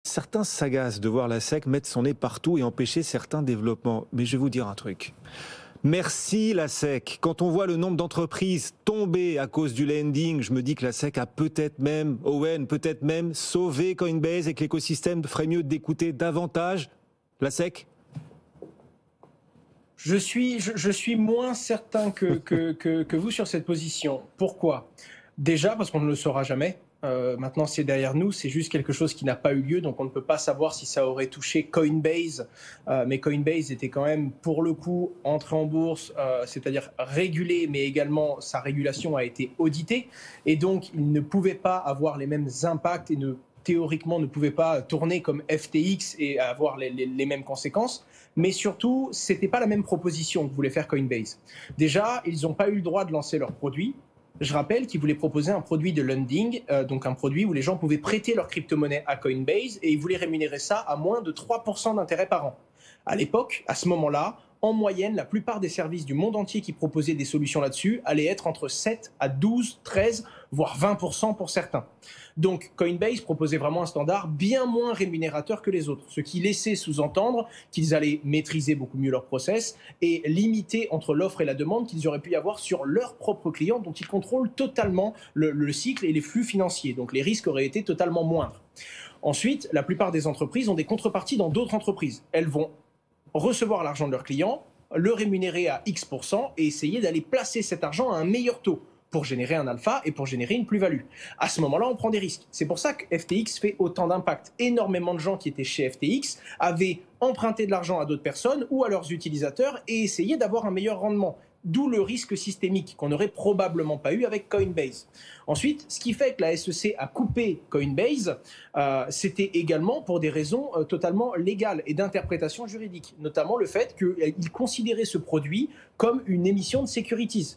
Certains s'agacent de voir la SEC mettre son nez partout et empêcher certains développements. Mais je vais vous dire un truc. Merci la SEC. Quand on voit le nombre d'entreprises tomber à cause du lending, je me dis que la SEC a peut-être même, Owen, peut-être même sauvé Coinbase et que l'écosystème ferait mieux d'écouter davantage la SEC. Je suis moins certain que vous sur cette position. Pourquoi? Déjà parce qu'on ne le saura jamais. Maintenant, c'est derrière nous, c'est juste quelque chose qui n'a pas eu lieu, donc on ne peut pas savoir si ça aurait touché Coinbase. Mais Coinbase était quand même, pour le coup, entré en bourse, c'est-à-dire régulé, mais également sa régulation a été auditée. Et donc, il ne pouvait pas avoir les mêmes impacts et théoriquement ne pouvait pas tourner comme FTX et avoir les mêmes conséquences. Mais surtout, ce n'était pas la même proposition que voulait faire Coinbase. Déjà, ils n'ont pas eu le droit de lancer leur produit. Je rappelle qu'ils voulaient proposer un produit de lending, donc un produit où les gens pouvaient prêter leur crypto-monnaie à Coinbase et ils voulaient rémunérer ça à moins de 3% d'intérêt par an. À l'époque, à ce moment-là, en moyenne, la plupart des services du monde entier qui proposaient des solutions là-dessus allaient être entre 7 à 12, 13, voire 20% pour certains. Donc Coinbase proposait vraiment un standard bien moins rémunérateur que les autres, ce qui laissait sous-entendre qu'ils allaient maîtriser beaucoup mieux leur process et limiter entre l'offre et la demande qu'ils auraient pu y avoir sur leurs propres clients dont ils contrôlent totalement le cycle et les flux financiers. Donc les risques auraient été totalement moindres. Ensuite, la plupart des entreprises ont des contreparties dans d'autres entreprises. Elles vont recevoir l'argent de leurs clients, le rémunérer à X% et essayer d'aller placer cet argent à un meilleur taux pour générer un alpha et pour générer une plus-value. À ce moment-là, on prend des risques. C'est pour ça que FTX fait autant d'impact. Énormément de gens qui étaient chez FTX avaient emprunté de l'argent à d'autres personnes ou à leurs utilisateurs et essayé d'avoir un meilleur rendement. D'où le risque systémique qu'on n'aurait probablement pas eu avec Coinbase. Ensuite, ce qui fait que la SEC a coupé Coinbase, c'était également pour des raisons totalement légales et d'interprétation juridique, notamment le fait qu'ils considéraient ce produit comme une émission de securities.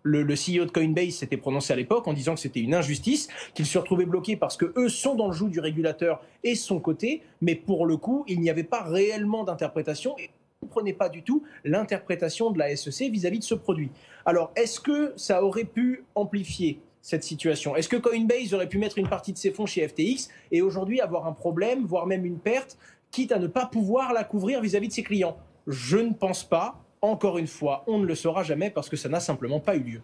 Le CEO de Coinbase s'était prononcé à l'époque en disant que c'était une injustice, qu'il se retrouvait bloqué parce qu'eux sont dans le joug du régulateur et son côté, mais pour le coup, il n'y avait pas réellement d'interprétation et on ne comprenait pas du tout l'interprétation de la SEC vis-à-vis de ce produit. Alors, est-ce que ça aurait pu amplifier cette situation? Est-ce que Coinbase aurait pu mettre une partie de ses fonds chez FTX et aujourd'hui avoir un problème, voire même une perte, quitte à ne pas pouvoir la couvrir vis-à-vis de ses clients? Je ne pense pas. Encore une fois, on ne le saura jamais parce que ça n'a simplement pas eu lieu.